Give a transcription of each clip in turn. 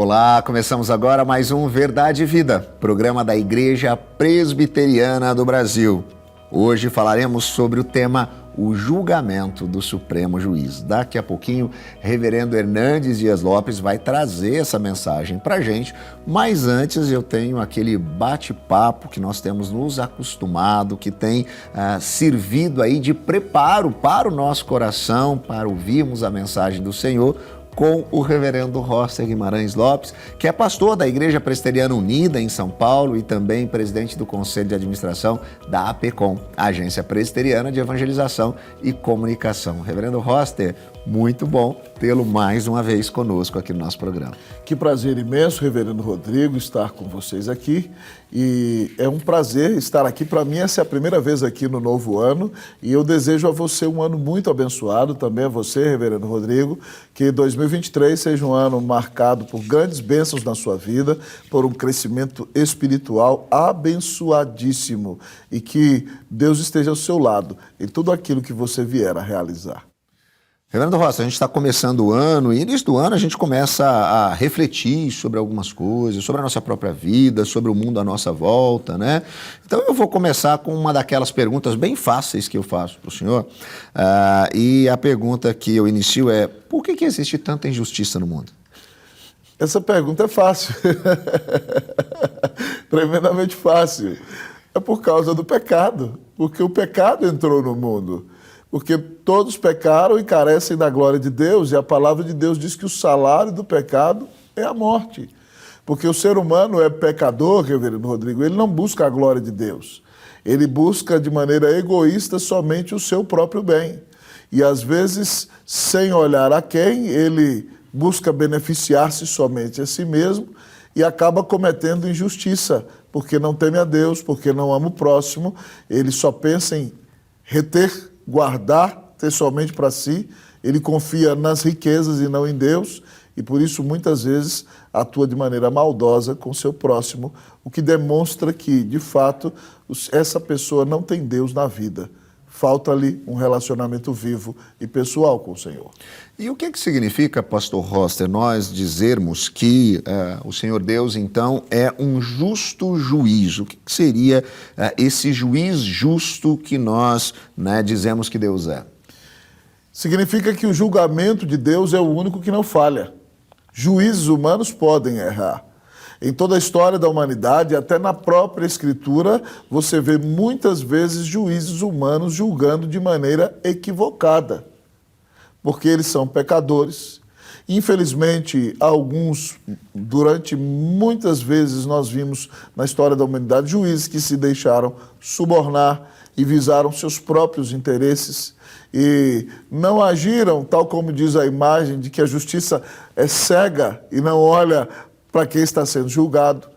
Olá, começamos agora mais um Verdade e Vida, programa da Igreja Presbiteriana do Brasil. Hoje falaremos sobre o tema o julgamento do Supremo Juiz. Daqui a pouquinho, Reverendo Hernandes Dias Lopes vai trazer essa mensagem para a gente, mas antes eu tenho aquele bate-papo que nós temos nos acostumado, que tem servido aí de preparo para o nosso coração, para ouvirmos a mensagem do Senhor, com o reverendo Roster Guimarães Lopes, que é pastor da Igreja Presbiteriana Unida em São Paulo e também presidente do Conselho de Administração da APECOM, Agência Presbiteriana de Evangelização e Comunicação. Reverendo Roster, muito bom tê-lo mais uma vez conosco aqui no nosso programa. Que prazer imenso, reverendo Rodrigo, estar com vocês aqui. E é um prazer estar aqui. Para mim, essa é a primeira vez aqui no novo ano. E eu desejo a você um ano muito abençoado, também a você, reverendo Rodrigo, que 2023 seja um ano marcado por grandes bênçãos na sua vida, por um crescimento espiritual abençoadíssimo. E que Deus esteja ao seu lado em tudo aquilo que você vier a realizar. Reverendo Roster, a gente está começando o ano e início do ano a gente começa a refletir sobre algumas coisas, sobre a nossa própria vida, sobre o mundo à nossa volta, né? Então eu vou começar com uma daquelas perguntas bem fáceis que eu faço para o senhor. E a pergunta que eu inicio é: por que existe tanta injustiça no mundo? Essa pergunta é fácil, tremendamente fácil. É por causa do pecado, porque o pecado entrou no mundo. Porque todos pecaram e carecem da glória de Deus, e a palavra de Deus diz que o salário do pecado é a morte. Porque o ser humano é pecador, reverendo Rodrigo, ele não busca a glória de Deus. Ele busca de maneira egoísta somente o seu próprio bem. E às vezes, sem olhar a quem, ele busca beneficiar-se somente a si mesmo e acaba cometendo injustiça, porque não teme a Deus, porque não ama o próximo, ele só pensa em reter, guardar, ter somente para si, ele confia nas riquezas e não em Deus, e por isso muitas vezes atua de maneira maldosa com seu próximo, o que demonstra que, de fato, essa pessoa não tem Deus na vida. Falta-lhe um relacionamento vivo e pessoal com o Senhor. E o que significa, pastor Roster, nós dizermos que o Senhor Deus, então, é um justo juiz? O que seria esse juiz justo que nós dizemos que Deus é? Significa que o julgamento de Deus é o único que não falha. Juízes humanos podem errar. Em toda a história da humanidade, até na própria Escritura, você vê muitas vezes juízes humanos julgando de maneira equivocada, porque eles são pecadores. Infelizmente, alguns, durante muitas vezes, nós vimos na história da humanidade juízes que se deixaram subornar e visaram seus próprios interesses e não agiram, tal como diz a imagem, de que a justiça é cega e não olha para quem está sendo julgado,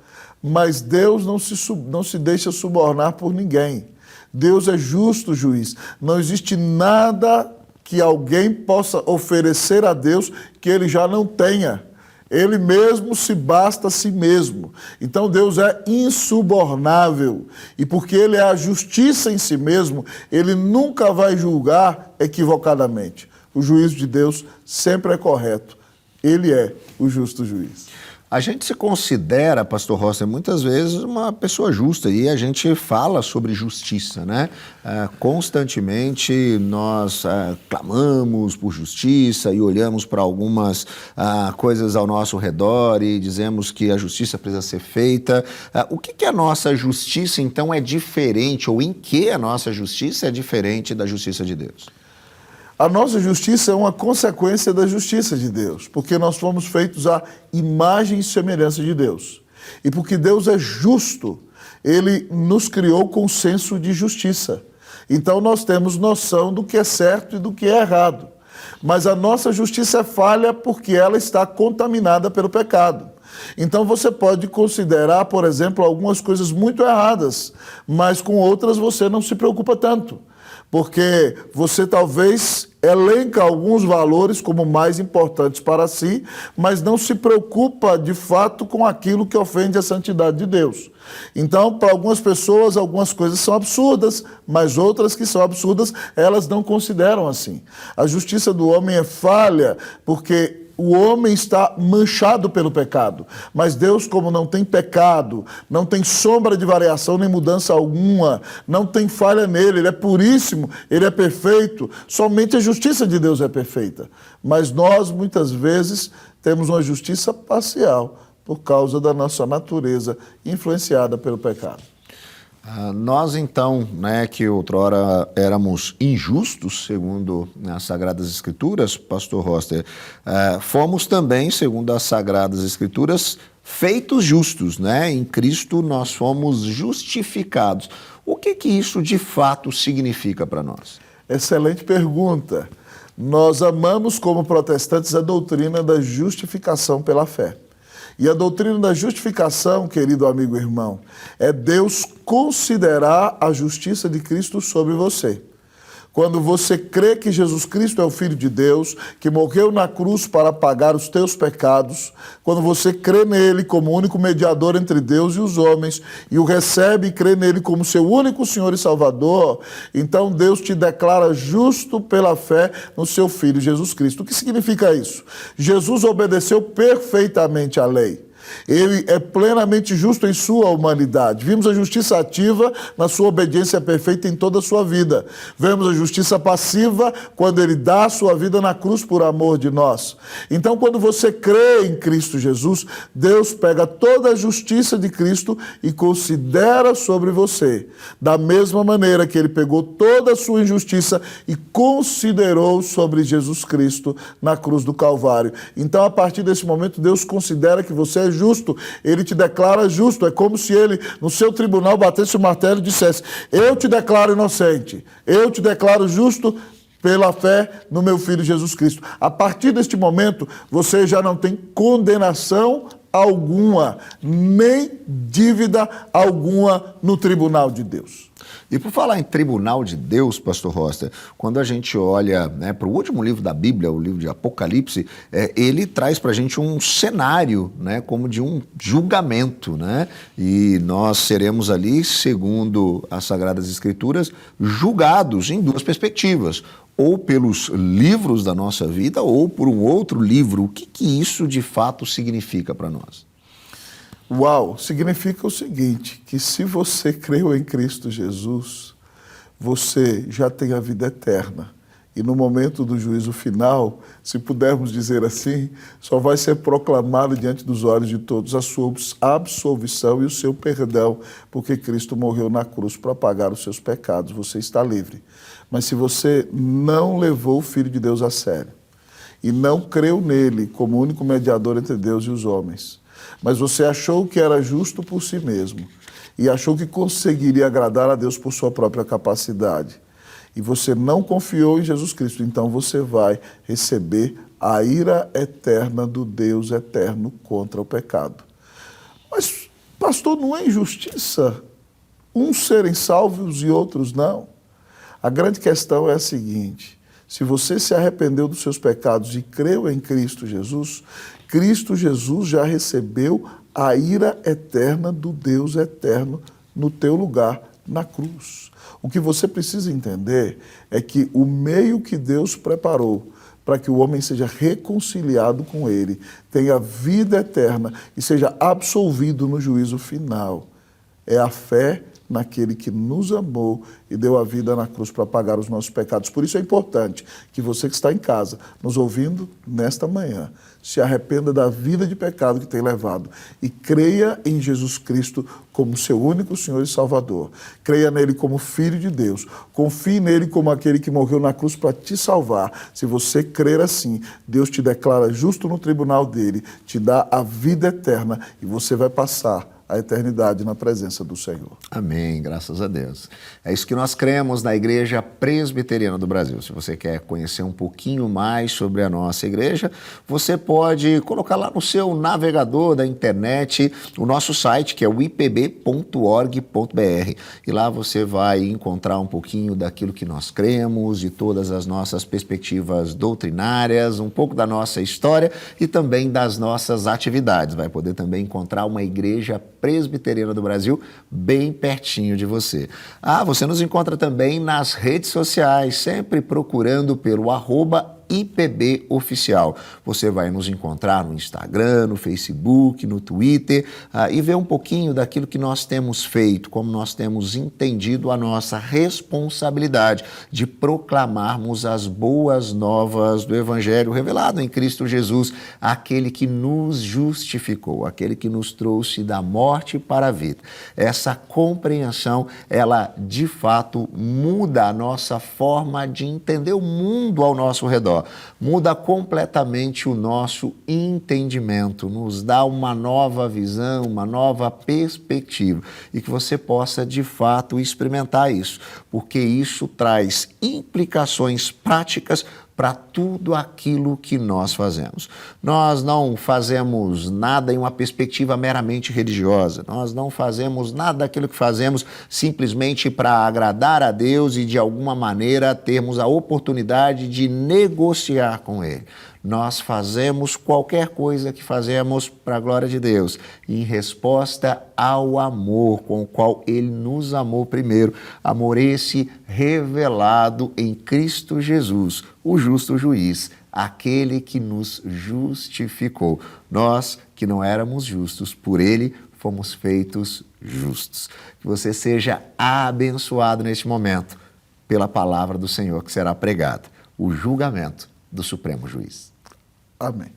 mas Deus não se deixa subornar por ninguém. Deus é justo juiz. Não existe nada que alguém possa oferecer a Deus que ele já não tenha. Ele mesmo se basta a si mesmo. Então Deus é insubornável. E porque ele é a justiça em si mesmo, ele nunca vai julgar equivocadamente. O juízo de Deus sempre é correto. Ele é o justo juiz. A gente se considera, pastor Roster, muitas vezes uma pessoa justa e a gente fala sobre justiça, né? Constantemente nós clamamos por justiça e olhamos para algumas coisas ao nosso redor e dizemos que a justiça precisa ser feita. O que a nossa justiça, então, é diferente, ou em que a nossa justiça é diferente da justiça de Deus? A nossa justiça é uma consequência da justiça de Deus, porque nós fomos feitos à imagem e semelhança de Deus. E porque Deus é justo, ele nos criou com senso de justiça. Então nós temos noção do que é certo e do que é errado. Mas a nossa justiça é falha porque ela está contaminada pelo pecado. Então você pode considerar, por exemplo, algumas coisas muito erradas, mas com outras você não se preocupa tanto. Porque você talvez elenca alguns valores como mais importantes para si, mas não se preocupa de fato com aquilo que ofende a santidade de Deus. Então, para algumas pessoas, algumas coisas são absurdas, mas outras que são absurdas, elas não consideram assim. A justiça do homem é falha porque o homem está manchado pelo pecado. Mas Deus, como não tem pecado, não tem sombra de variação nem mudança alguma, não tem falha nele, ele é puríssimo, ele é perfeito, somente a justiça de Deus é perfeita. Mas nós, muitas vezes, temos uma justiça parcial por causa da nossa natureza influenciada pelo pecado. Nós, então, que outrora éramos injustos, segundo as Sagradas Escrituras, pastor Roster, fomos também, segundo as Sagradas Escrituras, feitos justos, Em Cristo nós fomos justificados. O que isso de fato significa para nós? Excelente pergunta. Nós amamos, como protestantes, a doutrina da justificação pela fé. E a doutrina da justificação, querido amigo e irmão, é Deus considerar a justiça de Cristo sobre você. Quando você crê que Jesus Cristo é o Filho de Deus, que morreu na cruz para pagar os teus pecados, quando você crê nele como único mediador entre Deus e os homens, e o recebe e crê nele como seu único Senhor e Salvador, então Deus te declara justo pela fé no seu Filho Jesus Cristo. O que significa isso? Jesus obedeceu perfeitamente à lei. Ele é plenamente justo em sua humanidade. Vimos a justiça ativa na sua obediência perfeita em toda a sua vida. Vemos a justiça passiva quando ele dá a sua vida na cruz por amor de nós. Então, quando você crê em Cristo Jesus, Deus pega toda a justiça de Cristo e considera sobre você. Da mesma maneira que ele pegou toda a sua injustiça e considerou sobre Jesus Cristo na cruz do Calvário. Então, a partir desse momento, Deus considera que você é justo, ele te declara justo. É como se ele, no seu tribunal, batesse o martelo e dissesse: eu te declaro inocente, eu te declaro justo pela fé no meu Filho Jesus Cristo. A partir deste momento, você já não tem condenação alguma, nem dívida alguma no tribunal de Deus. E por falar em tribunal de Deus, pastor Roster, quando a gente olha para o último livro da Bíblia, o livro de Apocalipse, ele traz para a gente um cenário, como de um julgamento, E nós seremos ali, segundo as Sagradas Escrituras, julgados em duas perspectivas, ou pelos livros da nossa vida, ou por um outro livro. O que isso de fato significa para nós? Uau, significa o seguinte, que se você creu em Cristo Jesus, você já tem a vida eterna. E no momento do juízo final, se pudermos dizer assim, só vai ser proclamado diante dos olhos de todos a sua absolvição e o seu perdão, porque Cristo morreu na cruz para pagar os seus pecados. Você está livre. Mas se você não levou o Filho de Deus a sério e não creu nele como único mediador entre Deus e os homens, mas você achou que era justo por si mesmo e achou que conseguiria agradar a Deus por sua própria capacidade, e você não confiou em Jesus Cristo, então você vai receber a ira eterna do Deus eterno contra o pecado. Mas, pastor, não é injustiça uns serem salvos e outros não? A grande questão é a seguinte: se você se arrependeu dos seus pecados e creu em Cristo Jesus já recebeu a ira eterna do Deus eterno no teu lugar na cruz. O que você precisa entender é que o meio que Deus preparou para que o homem seja reconciliado com ele, tenha vida eterna e seja absolvido no juízo final, é a fé naquele que nos amou e deu a vida na cruz para pagar os nossos pecados. Por isso é importante que você que está em casa, nos ouvindo nesta manhã, se arrependa da vida de pecado que tem levado e creia em Jesus Cristo como seu único Senhor e Salvador. Creia nele como Filho de Deus. Confie nele como aquele que morreu na cruz para te salvar. Se você crer assim, Deus te declara justo no tribunal dele, te dá a vida eterna e você vai passar a eternidade na presença do Senhor. Amém, graças a Deus. É isso que nós cremos na Igreja Presbiteriana do Brasil. Se você quer conhecer um pouquinho mais sobre a nossa igreja, você pode colocar lá no seu navegador da internet o nosso site, que é o ipb.org.br. E lá você vai encontrar um pouquinho daquilo que nós cremos, de todas as nossas perspectivas doutrinárias, um pouco da nossa história e também das nossas atividades. Vai poder também encontrar uma igreja Presbiteriana do Brasil bem pertinho de você. Você nos encontra também nas redes sociais, sempre procurando pelo IPB Oficial. Você vai nos encontrar no Instagram, no Facebook, no Twitter e ver um pouquinho daquilo que nós temos feito, como nós temos entendido a nossa responsabilidade de proclamarmos as boas novas do Evangelho revelado em Cristo Jesus, aquele que nos justificou, aquele que nos trouxe da morte para a vida. Essa compreensão, ela de fato muda a nossa forma de entender o mundo ao nosso redor, muda completamente o nosso entendimento, nos dá uma nova visão, uma nova perspectiva e que você possa de fato experimentar isso, porque isso traz implicações práticas para tudo aquilo que nós fazemos. Nós não fazemos nada em uma perspectiva meramente religiosa, nós não fazemos nada daquilo que fazemos simplesmente para agradar a Deus e de alguma maneira termos a oportunidade de negociar com Ele. Nós fazemos qualquer coisa que fazemos para a glória de Deus, em resposta ao amor com o qual Ele nos amou primeiro, amor esse revelado em Cristo Jesus, o justo juiz, aquele que nos justificou. Nós que não éramos justos, por Ele fomos feitos justos. Que você seja abençoado neste momento pela palavra do Senhor que será pregada, o julgamento do Supremo Juiz. Amém.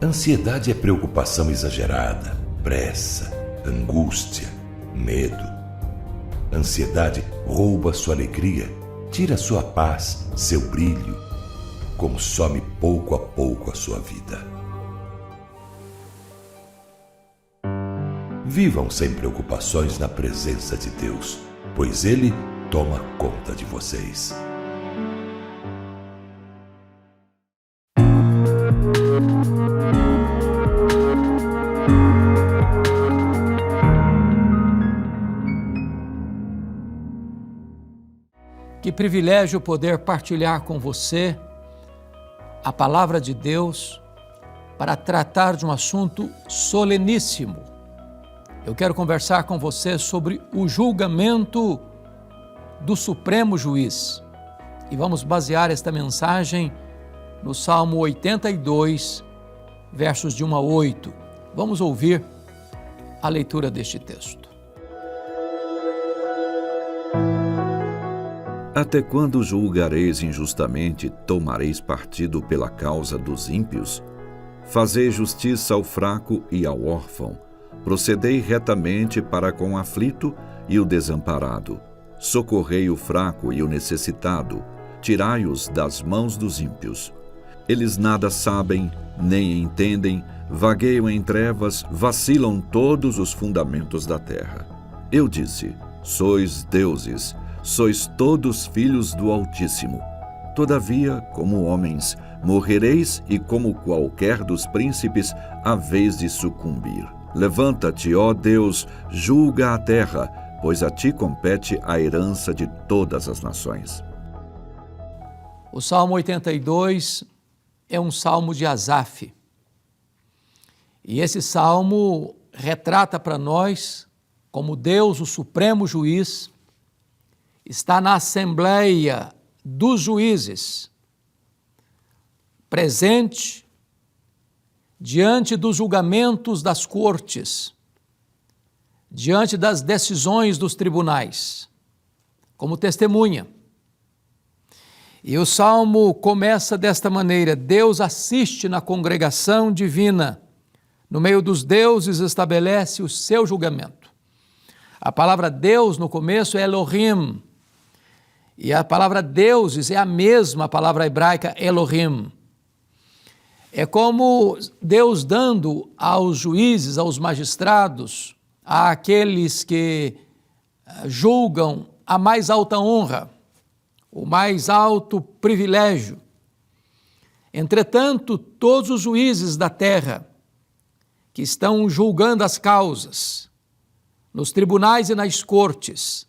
Ansiedade é preocupação exagerada, pressa, angústia, medo. Ansiedade rouba sua alegria, tira sua paz, seu brilho, consome pouco a pouco a sua vida. Vivam sem preocupações na presença de Deus, pois Ele toma conta de vocês. Que privilégio poder partilhar com você a palavra de Deus para tratar de um assunto soleníssimo. Eu quero conversar com você sobre o julgamento do Supremo Juiz. E vamos basear esta mensagem no Salmo 82, versos de 1 a 8. Vamos ouvir a leitura deste texto. Até quando julgareis injustamente e tomareis partido pela causa dos ímpios? Fazei justiça ao fraco e ao órfão. Procedei retamente para com o aflito e o desamparado. Socorrei o fraco e o necessitado. Tirai-os das mãos dos ímpios. Eles nada sabem, nem entendem, vagueiam em trevas, vacilam todos os fundamentos da terra. Eu disse: sois deuses, sois todos filhos do Altíssimo. Todavia, como homens, morrereis e como qualquer dos príncipes, haveis de sucumbir. Levanta-te, ó Deus, julga a terra, pois a ti compete a herança de todas as nações. O Salmo 82 é um salmo de Asaf. E esse salmo retrata para nós como Deus, o Supremo Juiz, está na Assembleia dos Juízes, presente diante dos julgamentos das cortes, diante das decisões dos tribunais, como testemunha. E o salmo começa desta maneira: Deus assiste na congregação divina, no meio dos deuses estabelece o seu julgamento. A palavra Deus no começo é Elohim, e a palavra deuses é a mesma palavra hebraica Elohim. É como Deus dando aos juízes, aos magistrados, àqueles que julgam, a mais alta honra, o mais alto privilégio. Entretanto, todos os juízes da terra que estão julgando as causas, nos tribunais e nas cortes,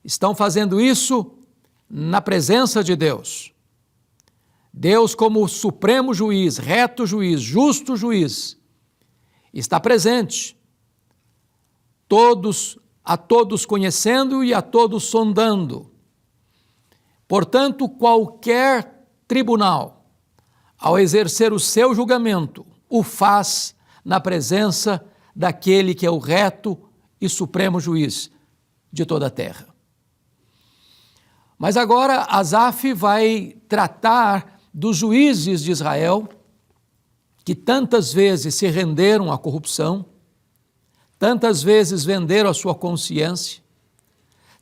estão fazendo isso na presença de Deus. Deus, como supremo juiz, reto juiz, justo juiz, está presente a todos conhecendo e a todos sondando. Portanto, qualquer tribunal, ao exercer o seu julgamento, o faz na presença daquele que é o reto e supremo juiz de toda a terra. Mas agora Asaf vai tratar dos juízes de Israel, que tantas vezes se renderam à corrupção, tantas vezes venderam a sua consciência,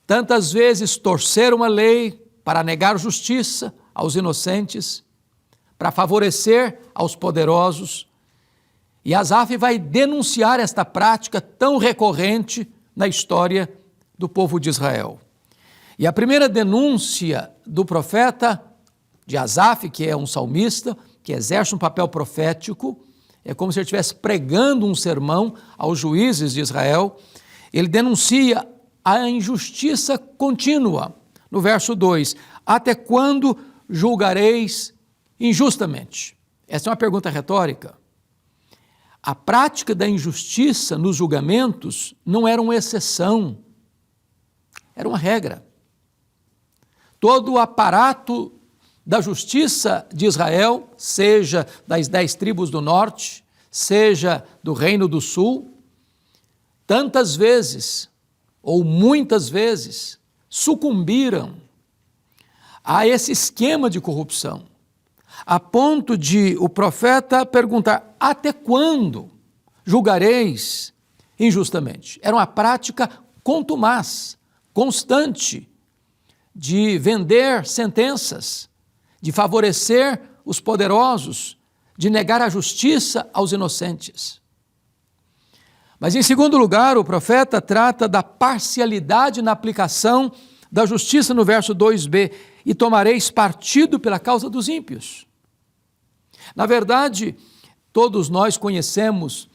tantas vezes torceram a lei para negar justiça aos inocentes, para favorecer aos poderosos. E Asaf vai denunciar esta prática tão recorrente na história do povo de Israel. E a primeira denúncia do profeta de Asaf, que é um salmista, que exerce um papel profético, é como se ele estivesse pregando um sermão aos juízes de Israel. Ele denuncia a injustiça contínua. No verso 2, até quando julgareis injustamente? Essa é uma pergunta retórica. A prática da injustiça nos julgamentos não era uma exceção, era uma regra. Todo o aparato da justiça de Israel, seja das 10 tribos do norte, seja do Reino do Sul, tantas vezes, ou muitas vezes, sucumbiram a esse esquema de corrupção, a ponto de o profeta perguntar: até quando julgareis injustamente? Era uma prática contumaz, constante, de vender sentenças, de favorecer os poderosos, de negar a justiça aos inocentes. Mas, em segundo lugar, o profeta trata da parcialidade na aplicação da justiça no verso 2b, e tomareis partido pela causa dos ímpios. Na verdade, todos nós conhecemos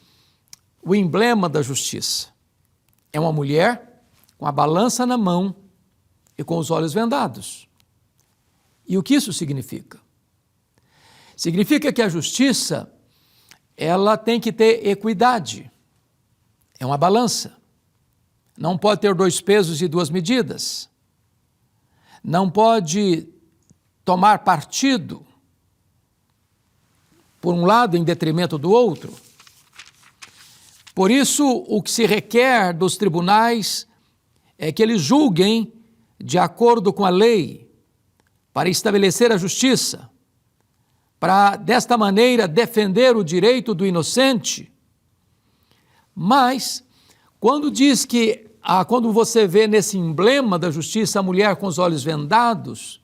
o emblema da justiça. É uma mulher com a balança na mão e com os olhos vendados. E o que isso significa? Significa que a justiça, ela tem que ter equidade. É uma balança. Não pode ter 2 pesos e 2 medidas. Não pode tomar partido por um lado em detrimento do outro. Por isso, o que se requer dos tribunais é que eles julguem de acordo com a lei, para estabelecer a justiça, para, desta maneira, defender o direito do inocente. Mas, quando diz que, quando você vê nesse emblema da justiça a mulher com os olhos vendados,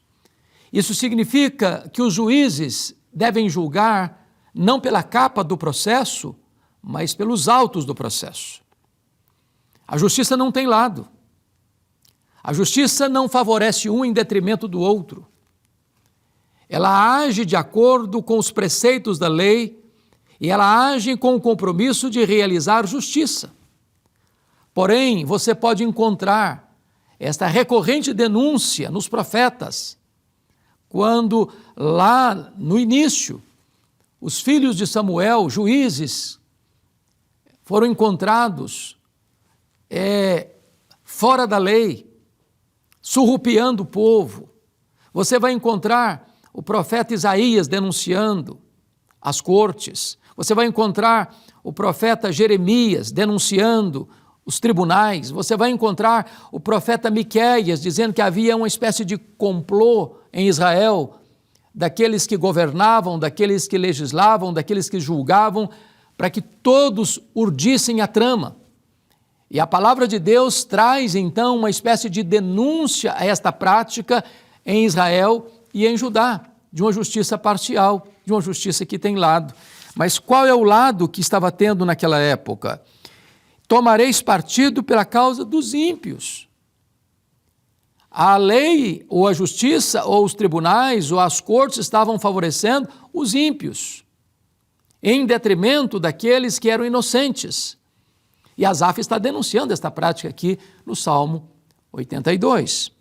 isso significa que os juízes devem julgar não pela capa do processo, mas pelos autos do processo. A justiça não tem lado. A justiça não favorece um em detrimento do outro. Ela age de acordo com os preceitos da lei e ela age com o compromisso de realizar justiça. Porém, você pode encontrar esta recorrente denúncia nos profetas, quando lá no início, os filhos de Samuel, juízes, foram encontrados fora da lei, surrupiando o povo. Você vai encontrar o profeta Isaías denunciando as cortes. Você vai encontrar o profeta Jeremias denunciando os tribunais. Você vai encontrar o profeta Miqueias dizendo que havia uma espécie de complô em Israel, daqueles que governavam, daqueles que legislavam, daqueles que julgavam, para que todos urdissem a trama. E a palavra de Deus traz, então, uma espécie de denúncia a esta prática em Israel e em Judá, de uma justiça parcial, de uma justiça que tem lado. Mas qual é o lado que estava tendo naquela época? Tomareis partido pela causa dos ímpios. A lei, ou a justiça, ou os tribunais, ou as cortes estavam favorecendo os ímpios, em detrimento daqueles que eram inocentes. E Asaf está denunciando esta prática aqui no Salmo 82.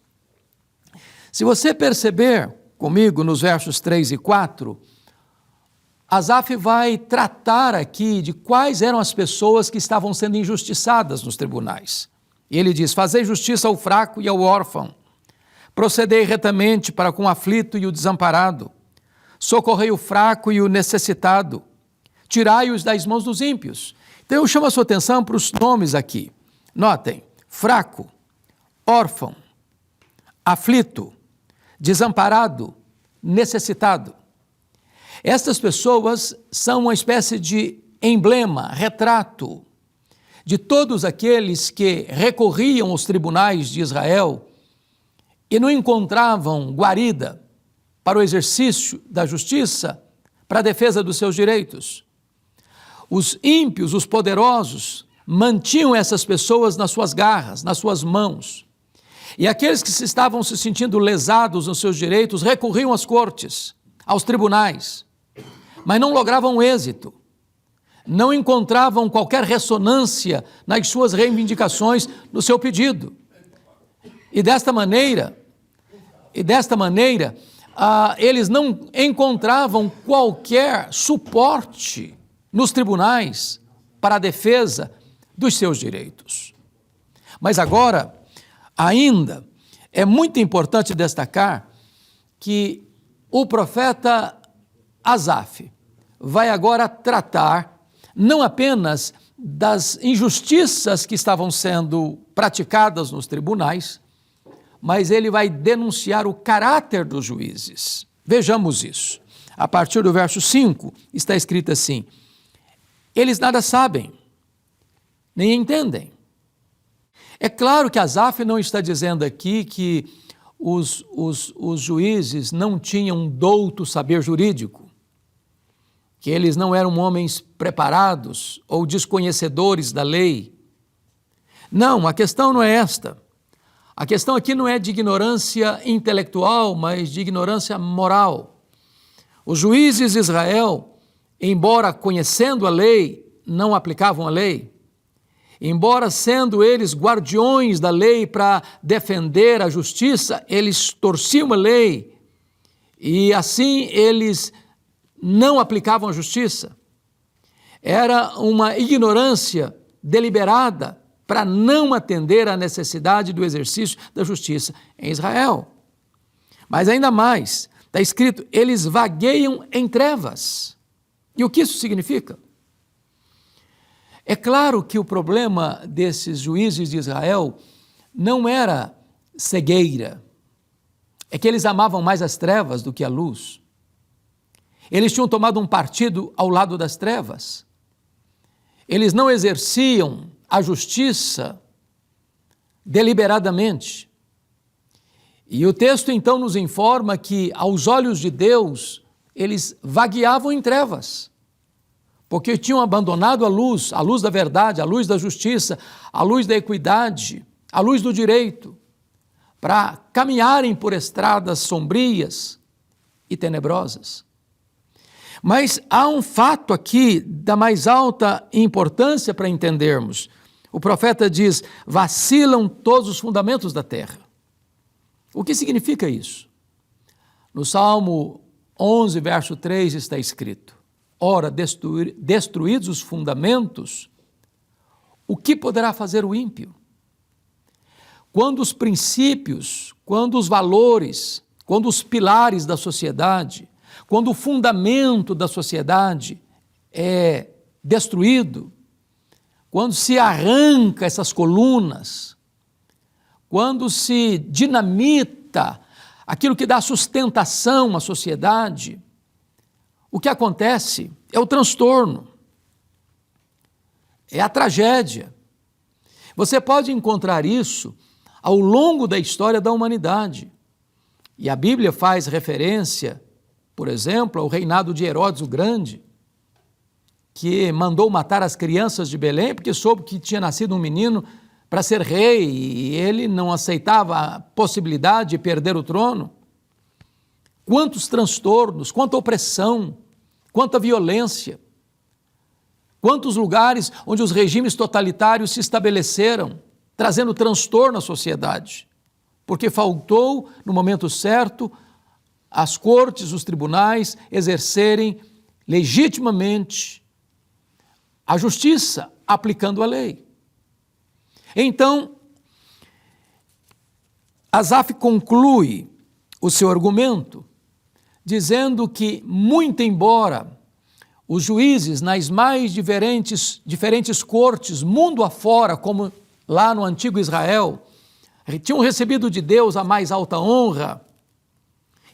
Se você perceber comigo nos versos 3 e 4, Asaf vai tratar aqui de quais eram as pessoas que estavam sendo injustiçadas nos tribunais. E ele diz: fazei justiça ao fraco e ao órfão, procedei retamente para com o aflito e o desamparado, socorrei o fraco e o necessitado, tirai-os das mãos dos ímpios. Então eu chamo a sua atenção para os nomes aqui. Notem: fraco, órfão, aflito, desamparado, necessitado. Estas pessoas são uma espécie de emblema, retrato de todos aqueles que recorriam aos tribunais de Israel e não encontravam guarida para o exercício da justiça, para a defesa dos seus direitos. Os ímpios, os poderosos, mantinham essas pessoas nas suas garras, nas suas mãos. E aqueles que estavam se sentindo lesados nos seus direitos recorriam às cortes, aos tribunais, mas não logravam êxito, não encontravam qualquer ressonância nas suas reivindicações, no seu pedido. E desta maneira, eles não encontravam qualquer suporte nos tribunais para a defesa dos seus direitos. Mas agora, ainda, é muito importante destacar que o profeta Asaf vai agora tratar não apenas das injustiças que estavam sendo praticadas nos tribunais, mas ele vai denunciar o caráter dos juízes. Vejamos isso. A partir do verso 5, está escrito assim: eles nada sabem, nem entendem. É claro que Asaf não está dizendo aqui que os juízes não tinham douto saber jurídico, que eles não eram homens preparados ou desconhecedores da lei. Não, a questão não é esta. A questão aqui não é de ignorância intelectual, mas de ignorância moral. Os juízes de Israel, embora conhecendo a lei, não aplicavam a lei. Embora sendo eles guardiões da lei para defender a justiça, eles torciam a lei e assim eles não aplicavam a justiça. Era uma ignorância deliberada para não atender à necessidade do exercício da justiça em Israel. Mas ainda mais, está escrito, eles vagueiam em trevas. E o que isso significa? É claro que o problema desses juízes de Israel não era cegueira, é que eles amavam mais as trevas do que a luz. Eles tinham tomado um partido ao lado das trevas. Eles não exerciam a justiça deliberadamente. E o texto então nos informa que, aos olhos de Deus, eles vagueavam em trevas, porque tinham abandonado a luz da verdade, a luz da justiça, a luz da equidade, a luz do direito, para caminharem por estradas sombrias e tenebrosas. Mas há um fato aqui da mais alta importância para entendermos. O profeta diz: vacilam todos os fundamentos da terra. O que significa isso? No Salmo 11, verso 3 está escrito: ora, destruídos os fundamentos, o que poderá fazer o ímpio? Quando os princípios, quando os valores, quando os pilares da sociedade, quando o fundamento da sociedade é destruído, quando se arranca essas colunas, quando se dinamita aquilo que dá sustentação à sociedade, o que acontece é o transtorno, é a tragédia. Você pode encontrar isso ao longo da história da humanidade. E a Bíblia faz referência, por exemplo, ao reinado de Herodes o Grande, que mandou matar as crianças de Belém porque soube que tinha nascido um menino para ser rei e ele não aceitava a possibilidade de perder o trono. Quantos transtornos, quanta opressão, quanta violência, quantos lugares onde os regimes totalitários se estabeleceram, trazendo transtorno à sociedade, porque faltou, no momento certo, as cortes, os tribunais exercerem legitimamente a justiça, aplicando a lei. Então, Asaf conclui o seu argumento dizendo que, muito embora os juízes nas mais diferentes cortes, mundo afora, como lá no antigo Israel, tinham recebido de Deus a mais alta honra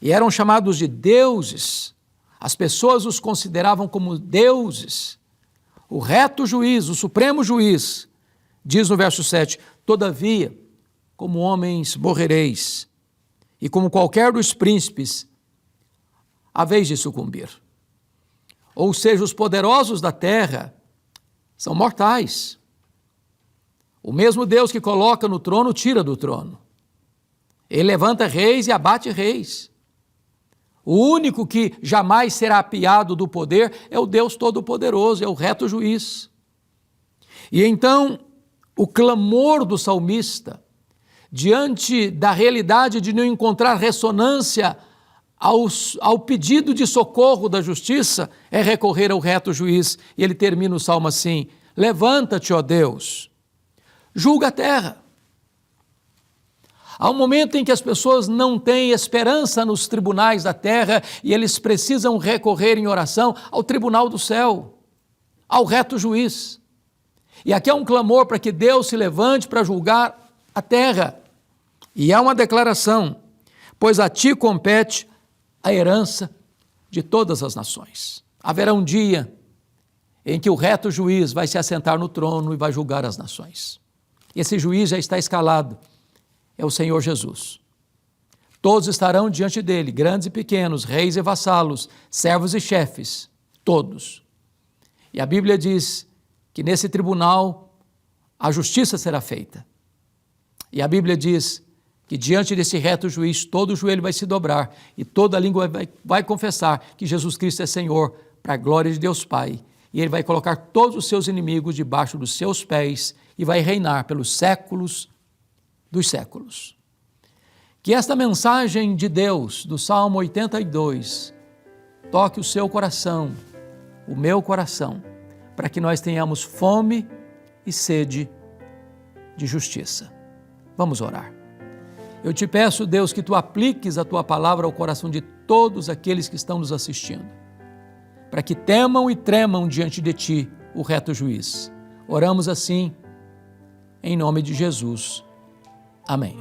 e eram chamados de deuses, as pessoas os consideravam como deuses. O reto juiz, o supremo juiz, diz no verso 7, todavia, como homens morrereis, e como qualquer dos príncipes, haveis de sucumbir. Ou seja, os poderosos da terra são mortais. O mesmo Deus que coloca no trono, tira do trono. Ele levanta reis e abate reis. O único que jamais será apiado do poder é o Deus Todo-Poderoso, é o reto juiz. E então, o clamor do salmista, diante da realidade de não encontrar ressonância ao pedido de socorro da justiça, é recorrer ao reto juiz. E ele termina o salmo assim: levanta-te, ó Deus, julga a terra. Há um momento em que as pessoas não têm esperança nos tribunais da terra e eles precisam recorrer em oração ao tribunal do céu, ao reto juiz. E aqui há um clamor para que Deus se levante para julgar a terra. E há uma declaração: pois a ti compete a herança de todas as nações. Haverá um dia em que o reto juiz vai se assentar no trono e vai julgar as nações. Esse juiz já está escalado, é o Senhor Jesus. Todos estarão diante dele, grandes e pequenos, reis e vassalos, servos e chefes, todos. E a Bíblia diz que nesse tribunal a justiça será feita. E a Bíblia diz que diante desse reto juiz todo o joelho vai se dobrar e toda a língua vai confessar que Jesus Cristo é Senhor, para a glória de Deus Pai. E Ele vai colocar todos os seus inimigos debaixo dos seus pés e vai reinar pelos séculos dos séculos. Que esta mensagem de Deus, do Salmo 82, toque o seu coração, o meu coração, para que nós tenhamos fome e sede de justiça. Vamos orar. Eu te peço, Deus, que tu apliques a tua palavra ao coração de todos aqueles que estão nos assistindo, para que temam e tremam diante de ti, o reto juiz. Oramos assim, em nome de Jesus. Amém.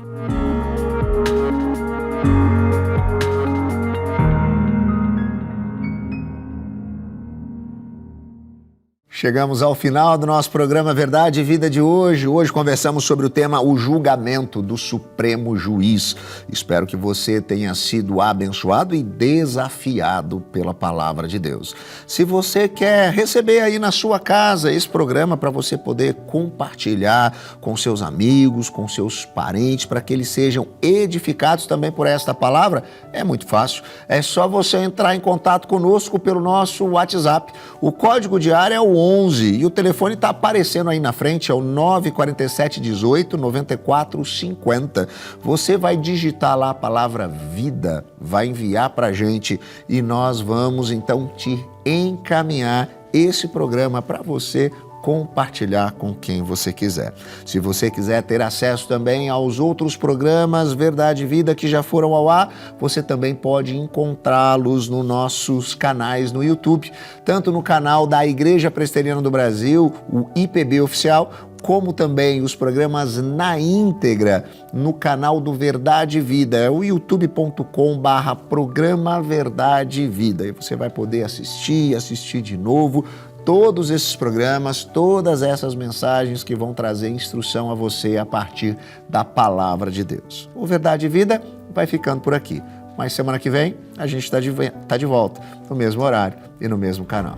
Chegamos ao final do nosso programa Verdade e Vida de hoje. Hoje conversamos sobre o tema o julgamento do Supremo Juiz. Espero que você tenha sido abençoado e desafiado pela palavra de Deus. Se você quer receber aí na sua casa esse programa para você poder compartilhar com seus amigos, com seus parentes, para que eles sejam edificados também por esta palavra, é muito fácil. É só você entrar em contato conosco pelo nosso WhatsApp. O código de área é o 11 e o telefone está aparecendo aí na frente, é o 947 18 94 50. Você vai digitar lá a palavra vida, vai enviar para a gente e nós vamos então te encaminhar esse programa para você compartilhar com quem você quiser. Se você quiser ter acesso também aos outros programas Verdade e Vida que já foram ao ar, você também pode encontrá-los nos nossos canais no YouTube, tanto no canal da Igreja Presbiteriana do Brasil, o IPB Oficial, como também os programas na íntegra no canal do Verdade e Vida, é o youtube.com/programa Verdade e Vida. E você vai poder assistir de novo todos esses programas, todas essas mensagens que vão trazer instrução a você a partir da palavra de Deus. O Verdade e Vida vai ficando por aqui, mas semana que vem a gente está de volta, no mesmo horário e no mesmo canal.